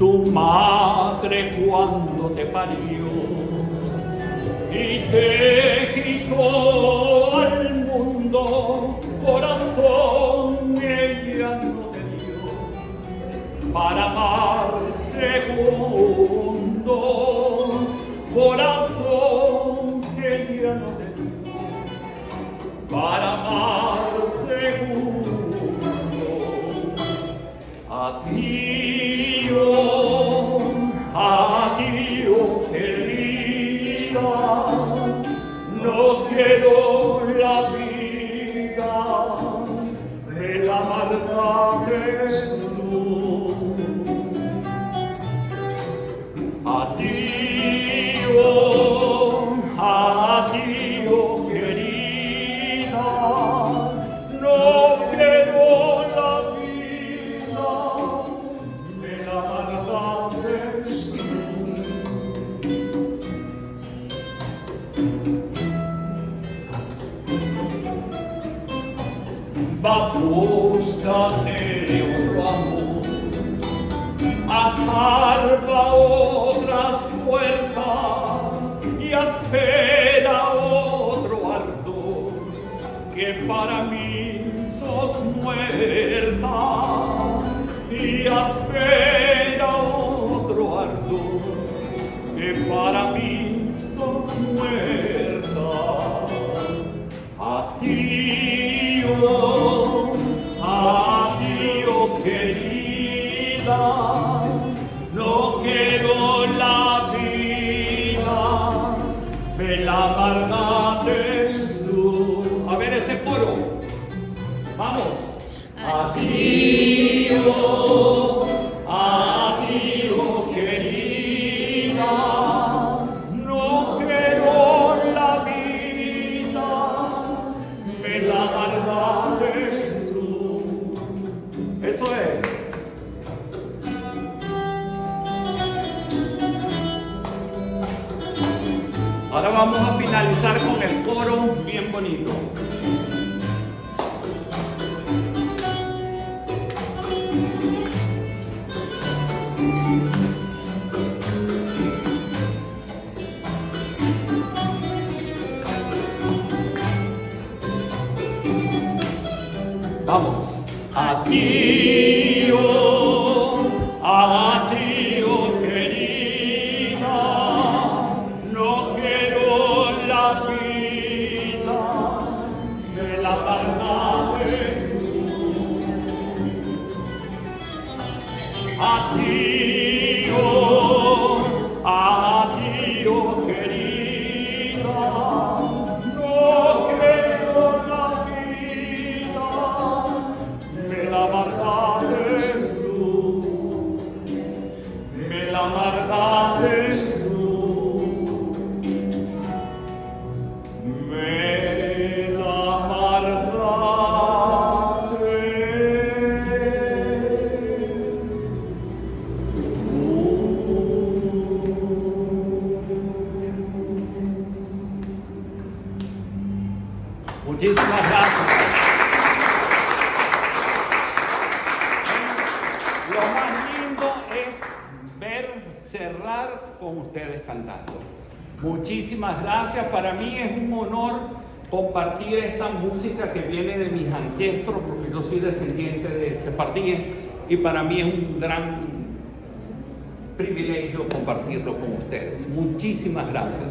tu madre cuando te parió y te gritó al mundo, corazón ella no te dio para amar segundo, corazón ella no te dio para amar segundo. Adiós querida, nos quedó la vida de la maldad que es tú. Adiós querida, nos quedó la vida de la maldad que es tú. Va, búscate otro amor, ajarba otras puertas y espera otro ardor, que para mí sos muerta, y espera otro ardor, que para mí sos muerta. Adiós querida, no quiero la vida, me la amargaste tú. A ver ese coro, vamos. Adiós, adiós querida, no quiero la vida, me la amargaste tú. Eso es. Ahora vamos a finalizar con el coro bien bonito. Vamos. Adiós, adiós querida, no quiero la vida de la amargaste tú. Adiós, adiós querida, no quiero la vida, me la amargaste tú, me la amargaste tú, me la amargaste tú. Muchísimas gracias. Lo más lindo es ver cerrar con ustedes cantando. Muchísimas gracias. Para mí es un honor compartir esta música que viene de mis ancestros, porque yo soy descendiente de sefardíes y para mí es un gran privilegio compartirlo con ustedes. Muchísimas gracias.